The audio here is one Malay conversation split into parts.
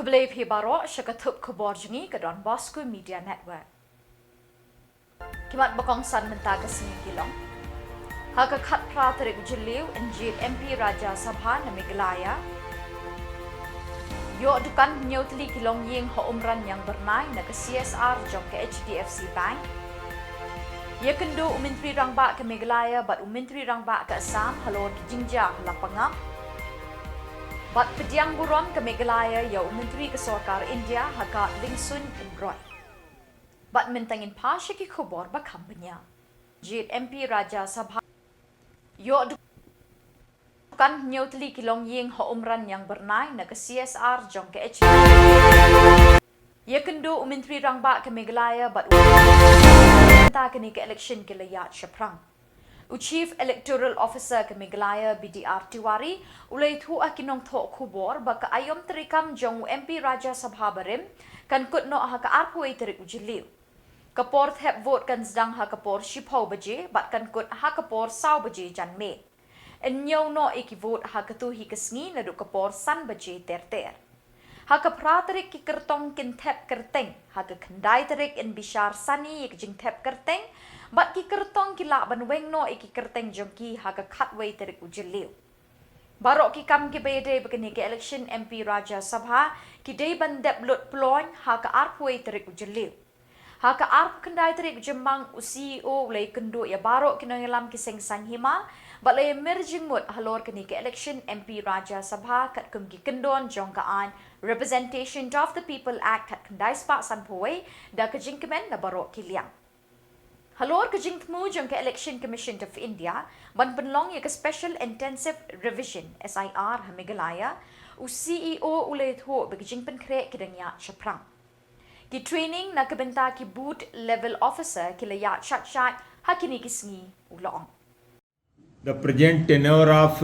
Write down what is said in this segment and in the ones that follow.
Khubor Baro Shakatup Khuborjylla ke Donbosco Media Network. Kimat bakong san mentaga Shillong. Haka khat pratarik Jylla Njit MP Raja Sabha na Meghalaya. Yo dukan nyotli kilong ying ho umran yang bernai na ke CSR jong ke HDFC Bank. Ye kendo umintri rangba ke Meghalaya bat umintri rangba ke Assam halor ke Jylla lapangam. Bat pediang buron ke Meghalaya ya umintri ke Sarkar India haka lingsun imroy. Bat mentangin pa syaki Khubor ba kampanya. Jit MP Raja Sabha. Yo dukan nyotli kilong ying ho umran yang bernai na ke CSR jong ke HDFC. Ye kendo umintri rangba ke Meghalaya bat ta kini ke election ke layat Shaprang. Chief Electoral Officer ke Meghalaya BDR Tiwari ulai thu akinong tho Khubor baka ayom terikam jong MP Raja Sabha barim kan kut no ha ka arpoi terik Jylla. Kapor thep vote kan zdang ha kapor shipho baje bat kan kut ha kapor saw baje jan me. Enyo no iki vote ha katu hi kesngi na du kapor san baje ter. Ha ka praterik ki kertong kin thep kerteng ha ka khandai terik in bishar sani ik jing thep kerteng bat ki kertong ki la ban weng no iki kerteng jongki ha ka khatway terik Jylla. Barok ki kam ki bede begini ke election MP Raja Sabha ki dei ban dep lut ploin ha ka arpway terik Jylla. Ha ka arp kendai terik Jymmang CEO ulai kendo ya barok ki nangilam ki seng sang hima bat lay emerging mut halor kini ke election MP Raja Sabha kat kum ki kendon jongkaan Representation of the People Act kat kendai spa san poway da ka jingkemen na barok ki liang. Halor ke jingtmu jong ke Election Commission of India ban penlong ya ke Special Intensive Revision SIR ha Meghalaya u CEO ulay tho be jingpen kre ki dangya Shaprang. Ki training na kebenta ki boot level officer ki layat shat hakini kisngi ulong. The present tenure of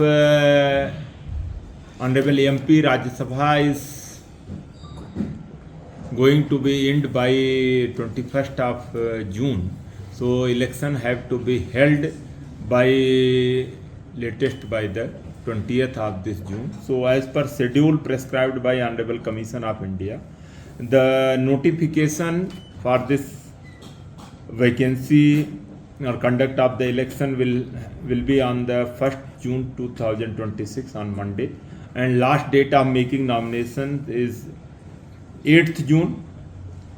Honorable MP Rajya Sabha is going to be end by 21st of June. So election have to be held by latest by the 20th of this June. So as per schedule prescribed by Honorable Commission of India, the notification for this vacancy or conduct of the election will be on the 1st June 2026 on Monday, and last date of making nomination is 8th June.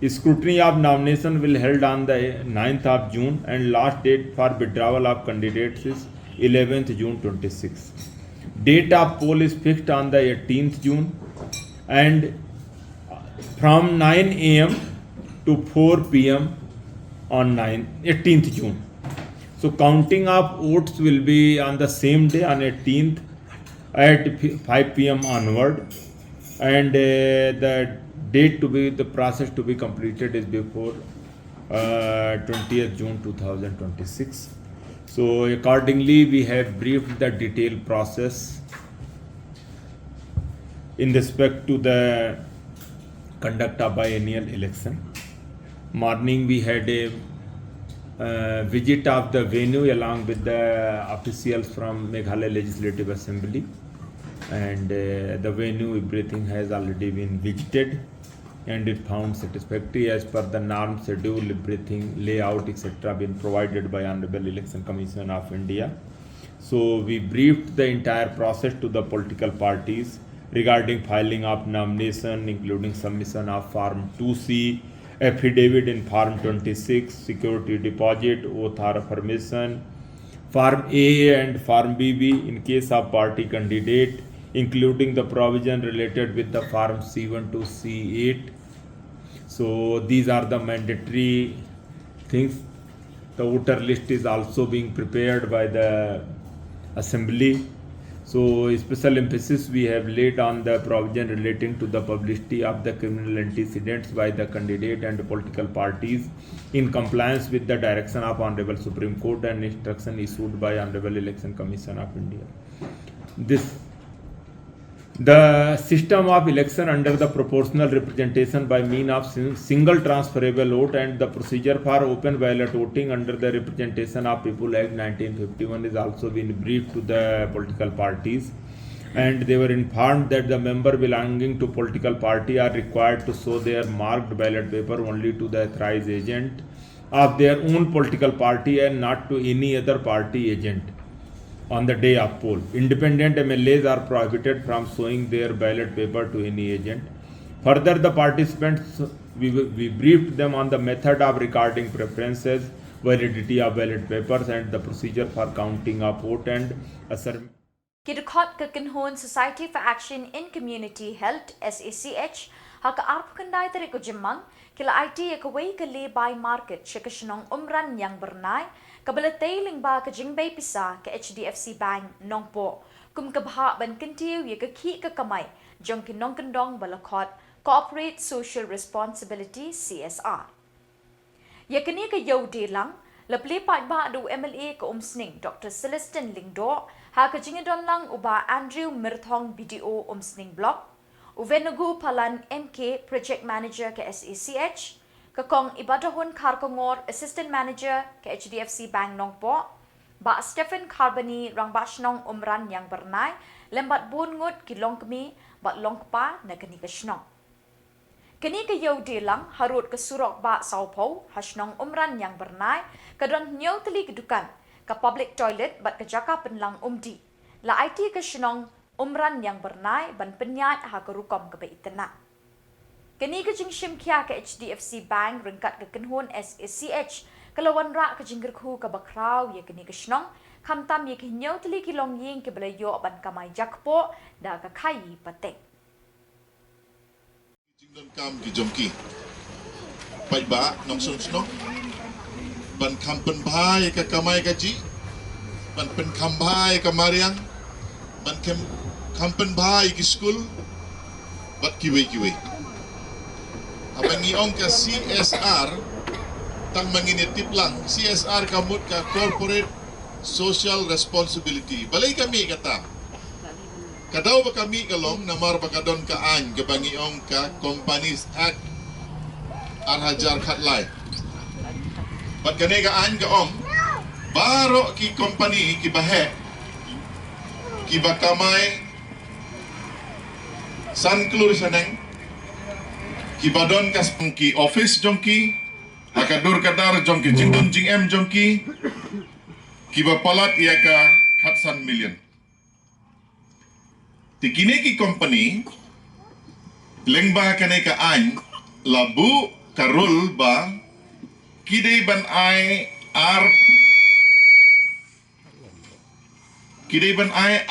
Scrutiny of nomination will held on the 9th of June, and last date for withdrawal of candidates is 11th June 26. Date of poll is fixed on the 18th June, and from 9 am to 4 pm on 18th June. So counting of votes will be on the same day on 18th at 5 pm onward, and the date to be the process to be completed is before 20th June 2026. So accordingly we have briefed the detailed process in respect to the conduct of biennial election. Morning we had a visit of the venue along with the officials from Meghalaya Legislative Assembly, and the venue everything has already been visited and it found satisfactory as per the norm, schedule, everything, layout, etc. been provided by Honorable Election Commission of India. So we briefed the entire process to the political parties regarding filing of nomination, including submission of Form 2C, affidavit in Form 26, security deposit, oath or affirmation, Form A and Form BB in case of party candidate, including the provision related with the Form C1 to C8. So these are the mandatory things. The voter list is also being prepared by the Assembly. So special emphasis we have laid on the provision relating to the publicity of the criminal antecedents by the candidate and political parties in compliance with the direction of Honorable Supreme Court and instruction issued by Honorable Election Commission of India. The system of election under the proportional representation by mean of single transferable vote and the procedure for open ballot voting under the Representation of People Act 1951 is also been briefed to the political parties. and they were informed that the member belonging to political party are required to show their marked ballot paper only to the authorized agent of their own political party and not to any other party agent on the day of poll. Independent MLAs are prohibited from showing their ballot paper to any agent. Further, the participants, we briefed them on the method of recording preferences, validity of ballot papers, and the procedure for counting of vote and assessment. Kidukot Kakinhon Society for Action in Community Health SACH haka arpkandai tari ko Jymmang kila IT yakaway kali by market Shillong umran yang bernai kabalatay lingba ka jingbay pisa ka HDFC Bank nongpo kum kabha ban kintiw yakaki ka kamay jong kinong kandong balakot Corporate Social Responsibility CSR. Yakani ka yodi lang laplipat ba do MLA ka umsning Dr. Celestin Lingdo ha ka jingidon lang uba Andrew Mirthong BDO umsning block uvenugu palan MK Project Manager ka SACH ka kong ibadahon karkongor Assistant Manager ka HDFC Bank nongpo ba Stephen Carboni rangbas nong umran yang bernay lembat bungut kilong kami bat longpa na kanikasnong. Kani kayaw lang harut ke surok ba Saupo hasnong umran yang bernay kadon nyaw tali kedukan ka public toilet bat kejaka penlang umdi la IT ke shnong umran yang bernay ban penyat ha kerukom ke baitena. Kani ke jingshim kia ke HDFC Bank rengkat ke kenhun SACH kalawan rak ke jinggerku ke bakraw ya kani ke shnong kamtam ya ke nyaw tali kilong ying ke belayo ban kamay jakpo da ka kayi patek. Don kam ki jomki pai ba nong sun snok ban kampen bhai ka kamai gaji ban pen kambhai ka mariang ban kampen bhai ki school bat kiwe abang iong ka CSR tang manginitip lang CSR kamut ka corporate social responsibility balay kami kata kadaw ba kami kalong namar bakadon kaan kabangiong ka Companies Act arhajar khatlay bat kane kaan kaong baro ki company ki bahe ki bakamay sanklur saneng ki badon kas ki office jongki akadur kadar jongki jingdon jingm jongki ki bapalat ia ka khatsan million tikine ki company lengba kane ka an labu karul ba kidei ban ai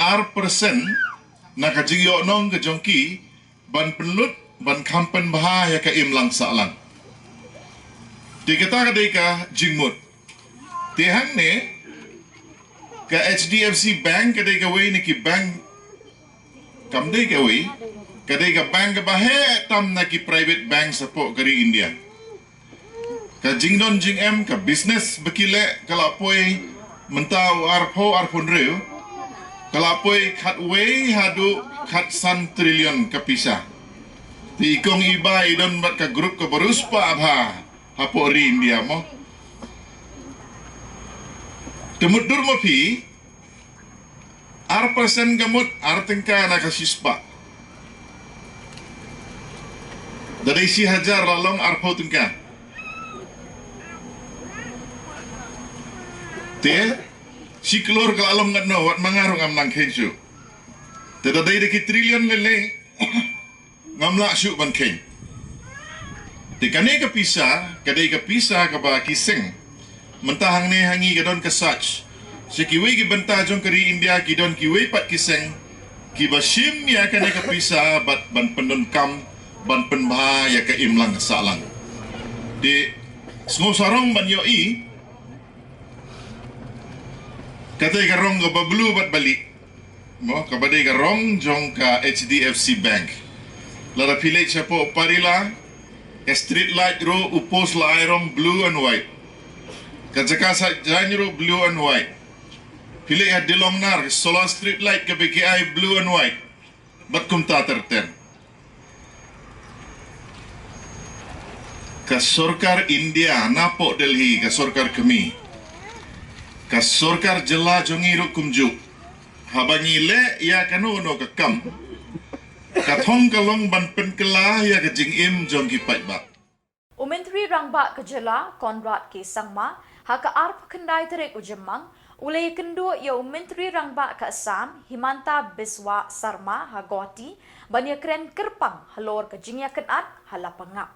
ar persen na ka jingyo nong ka jongki ban penlut ban kampen bahaya ka imlang salang tikata ka dei ka jingmut tihang ne ka HDFC Bank ka dei ka way ni ki bank kamdei kawi kadai ka bank ka bahe tam na ki private bank sa po kari India ka jingdon jingm ka business bakile kalapoy mentau arpon reu kalapoy khatway hadu khatsan trilion kapisa ti ikong iba idon bat ka grup ka baruspa abha hapo ri India mo temudur mo pi persen gamut artengka na kasispa dari si hajar lalong arpo tengka te si kelur ke alam ngat no wat mangarung am nang kensu te da dai ki trilion lele ngamla syuk ban ken te kane ka pisa kadai ka pisa ka ba kiseng mentahang ne hangi ka don ka sach si kiwi ki benta jong kari India ki don kiwi pat kiseng ki basim ya kane ka pisa bat ban pendon kam ban penbha ya ka imlang salang di semua sarong ban yoi kata ka rong ka bablu bat balik mo ka badai ka rong jong ka HDFC Bank lara pilih siapa parila street light ro upos la irong blue and white kajaka sa janro blue and white pilih ya dilong nar solar street light ke BKI blue and white bat kum ta terten ka sarkar India napo Delhi ka sarkar kami ka sarkar Jylla jongi ro kumju Habangi le ya kanu no kakam. Katong kalong ban pen kelah ya ke jing im jong ki pai ba. Menteri Rangba ke Jylla, Konrad K. Sangma, haka arp kendai terik Jymmang, ulai kendu ya Menteri Rangba ke Assam, Himanta Biswa Sarma Hagoti, banyak keren kerpang halor ke jingya kenat halapangap.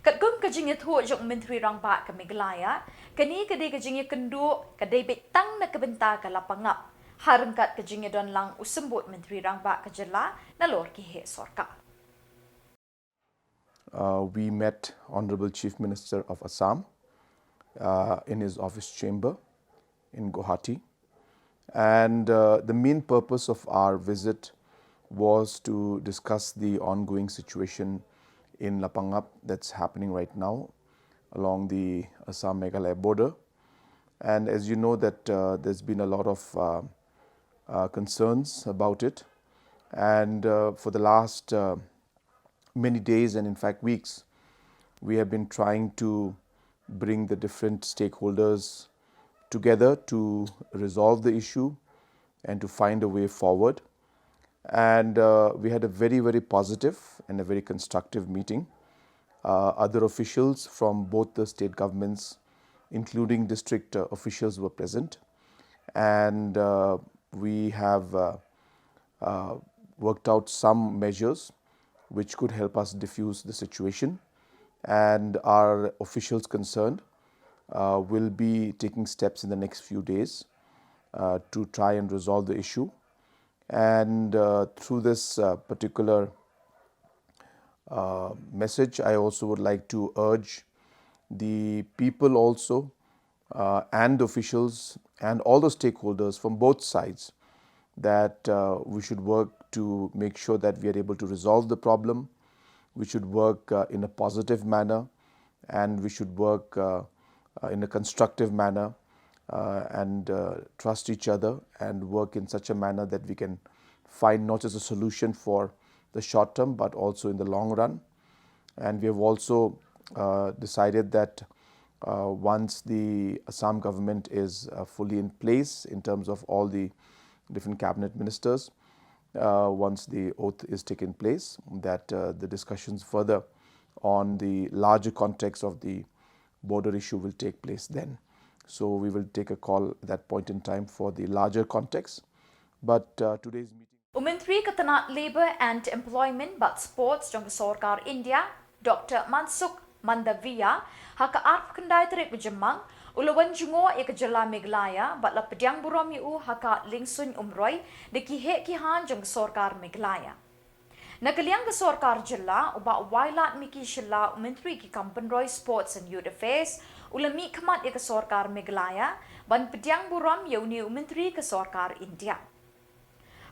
Katkum ke jingya thu jong Menteri Rangba ke Meghalaya, kini kedai ke jingya kendu kedai betang na kebenta ke lapangap. Harengkat ke jingya don lang usembut Menteri Rangba ke Jylla nalor ki he sorka. We met Honorable Chief Minister of Assam in his office chamber in Guwahati, and the main purpose of our visit was to discuss the ongoing situation in Lapangap that's happening right now along the Assam-Meghalaya border. And as you know that there's been a lot of concerns about it, and for the last many days and in fact weeks, we have been trying to bring the different stakeholders together to resolve the issue and to find a way forward. And we had a very, very positive and a very constructive meeting. Other officials from both the state governments, including district officials, were present. And we have worked out some measures which could help us diffuse the situation, and our officials concerned will be taking steps in the next few days to try and resolve the issue. And through this particular message, I also would like to urge the people also and officials and all the stakeholders from both sides that we should work to make sure that we are able to resolve the problem. We should work in a positive manner, and we should work in a constructive manner and trust each other and work in such a manner that we can find not just a solution for the short term but also in the long run. And we have also decided that once the Assam government is fully in place in terms of all the different cabinet ministers, once the oath is taken place, that the discussions further on the larger context of the border issue will take place then. So we will take a call at that point in time for the larger context. But today's meeting... Menteri Ketenaga Labour and Employment but Sports jong Sarkar India, Dr. Mansukh Mandaviya, haka arp kendai terik Jymmang, ulawan jungo ke Jylla Meghalaya, bat la pediang buram yu haka lingsun umroy, de kihe kihan jong Sarkar Meghalaya. Nakaliang ke Sarkar Jylla, uba wailat miki Shillong Menteri ki Kampenroy Sports and Youth Affairs, ulami khamat ke Sarkar Meghalaya, ban pediang buram yu ni Menteri ke Sarkar India.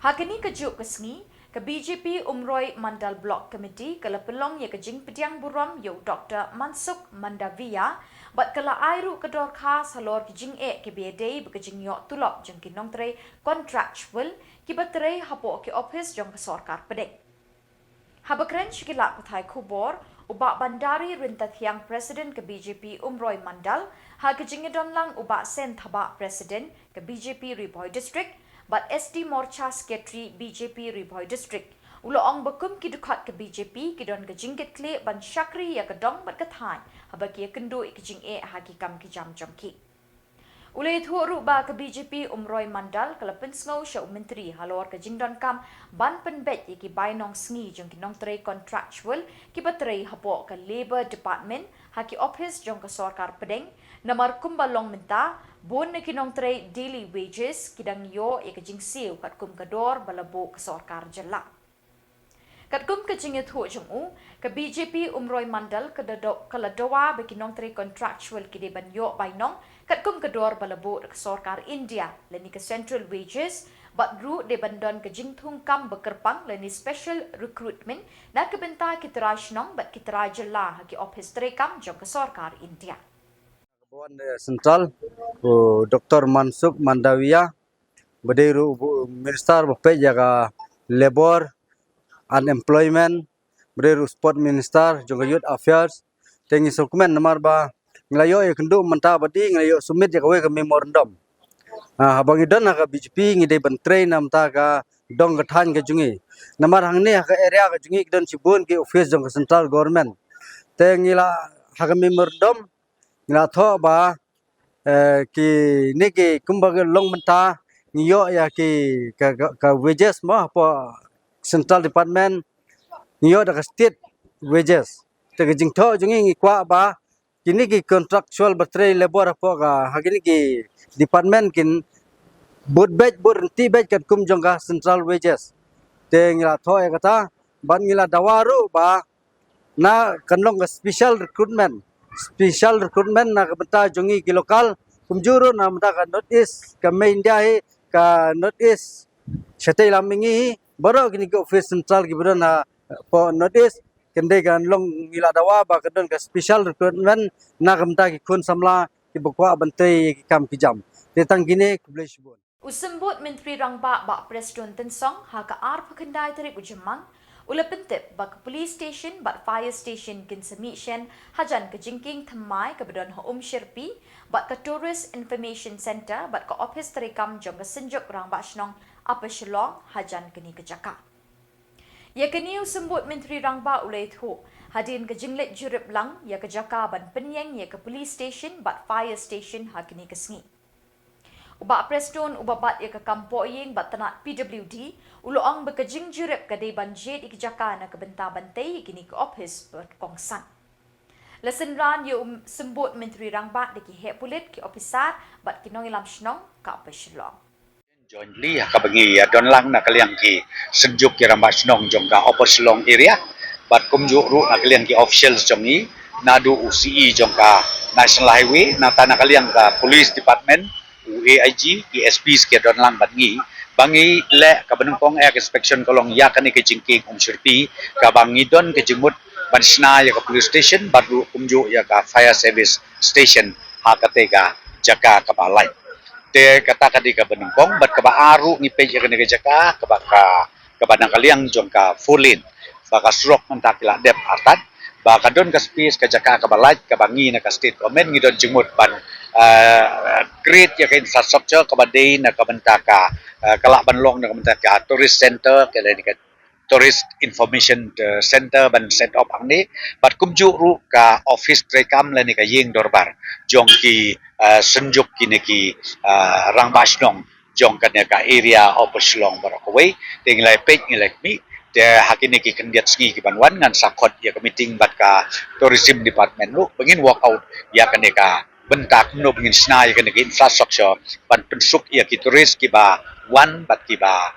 Hakini ke juk ke sengi, ke BJP Umroy Mandal Block Committee ke lepelong ye ke jing pediang buram yu Dr. Mansukh Mandaviya, bat kala airu ke dor khas halor ke jing ke biadei ke jing yok tulok jeng kinong tre contractual ki batere hapo ke office jong ke Sarkar pedek. Habakren shikilak pathai Khubor, ubak bandari rintat yang Presiden ke BJP Umroy Mandal, ha ke jing don lang ubak sen thabak Presiden ke BJP Riboy District, but SD Morcha Secretary BJP Riboy District. Ulo ong bakum ki dukat ke BJP ki don ke jingket kle ban syakri ya ke dong bat kathai habaki ya kendo ik jing hakikam ki jam jomki. Ulai thu ba ke BJP Umroy Mandal kala pensngau sya menteri halor ke jing don kam ban penbet ki bainong sngi jong ki nong tre contractual ki batere hapo ke Labour Department haki office jong ke Sarkar pedeng namar kumbalong menta bon ne kinong tre daily wages kidang yo ke jing siu kat kum kador balabo ke Sarkar Jylla. Katkum ke jing thu jong ke BJP Umroy Mandal ke kala doa be kinong tre contractual ki de ban yo bainong katkum kador balabo ke Sarkar India leni ke central wages but ru de bandon ke jing thung kam bekerpang leni special recruitment na ke benta kitrai shnong bat kitrai Jylla haki office tre kam jong ke Sarkar India. Central Dr. Mansukh Mandaviya Badiru Minister Bapak jaga Labor and Employment Badiru Sport Minister juga Youth Affairs tengi dokumen nomor ba ngelayo ikendu menta badi ngelayo sumit jaga we ke memorandum habang idon ka BJP ngide ban train nam ta ka dong ka than ka jungi namar hang ne ka area ka jungi don sibun ki office jong ka central government te ngila ha ka member dom ngila tho ba ki ne ki kumbag long menta ngiyo ya ki ka wages mo po central department ngiyo da ka state wages te ka jing tho jungi ngi kwa ba kini ki contractual battery labor po ka hagini ki department kin bud bed bud ti bed kat kum jongga central wages te ngila thoy kata ban ngila dawaru ba na kanlong ka special recruitment na ka benta jongi ki lokal kumjuru na mata ka north east ka main dia hi ka north east chate lamingi baro kini ki office central ki bro na po north east kende kan long ngila dawa ba kadon ka special recruitment na ka benta ki kun samla ki bukwa bantai ki kam ki jam te tang gine kublai shibon Usembut Menteri Rangba Bak Presiden Tensong haka ar pakendai tarik Jymmang ula pentip bak police station bak fire station kin semisyen hajan ke jingking thamai ke bedon Om Sherpi bak ke tourist information center bak ke office terikam jong ke senjuk Rangba Shnong apa Shillong hajan kini ke Jaka. Ya kini usembut Menteri Rangba ulai thu hadin ke jinglet jurip lang ya ke Jaka ban penyeng ya ke police station bak fire station hakini ke sengi. Ubak Preston ubabat ya ke kampok ying bat tanak PWD uloang bekejing jurip ke day banjit ikjaka na ke benta bantai kini ke office berkongsan. Lesen ran ya sembut Menteri Rangba deki hek pulit ki ofisar bat kinong ilam shnong ka apa Shillong. Jointly ka bagi don lang na kaliang ki senjuk ki Rangba Shnong jong ka upper Shillong area bat kumju ru na kaliang ki officials jong ni nadu UCE jong ka National Highway na tanah kaliang ka Police Department UAIG ESPs ke don lang bat ngi bangi le ka benungkong air inspection kolong ya kan ke jingking Sherpi ka bangi don ke jemut bansna ya ka police station baru kumju ya ka fire service station ha katega Jaka ka balai te kata kadi ka benungkong bat ka baaru ni pe ya ka Jaka ka banang kaliang jong ka fulin baka surok mentakila dep artat baka don ka space ka Jaka ka balai ka bangi na ka state government ngidon jemut ban create ya infrastructure kabadai na kabenta ka kalak banlong na kabenta ka tourist center ka tourist information center ban set up ang ni bat kumju ru ka office trekam la ni ka yeng dorbar jong ki senjuk kini ki Rangba Shnong jong ka ka area of Shillong barakaway tinglai pek ngilai mi de hakini ki kendiat ski ki banwan ngan sakot ya ka meeting bat ka tourism department lu bengin walk out ya ka bentak no bingin snai kan ke infrastructure ban pensuk ya ki turis ki ba wan bat ki ba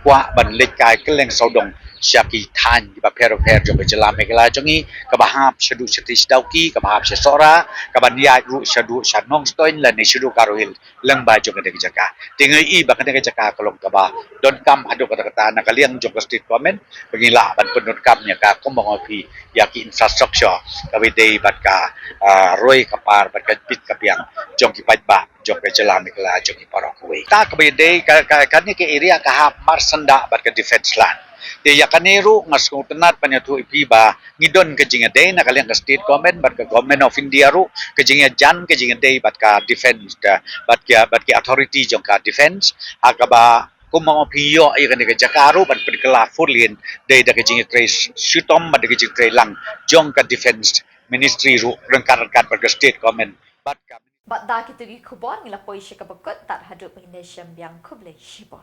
kwa ban lekai keleng saudong syaki than ki ba pero jo Jylla Meghalaya jongi ka ba hap shadu shatis dauki ka ba hap sora ka ban ya ru shadu shanong stoin la ni shadu karohil lang ba jong ke Jaka tingai i ba ke Jaka kolong ka ba don kam adu kata na kaliang jong state government bangila ban penut kam nya ka komong opi ya ki infrastructure ka bidei bat ka roy kapar bat ka pit kapiang jong ki ba jong ke Jylla Meghalaya jong ki parokwe ta ka bidei ka ni ke area ka hap marsanda bat ka defense land te ya kaneru ngas ko tenat panyatu ipi ba ngidon ke jinga day na kaliang ka state government bat ka government of India ru ke jinga jan ke jinga day bat ka defense bat ki authority jong ka defense akaba kumang opiyo ay kan ke Jakaru ban perkela furlin day da ke jinga tre sutom bat ke jinga tre lang jong ka defense ministry ru rengkat-rengkat bat ka state government bat ka Bat da kita gi Khubor ngilapoi syakabakot tak hadup Indonesia yang kublai shibon.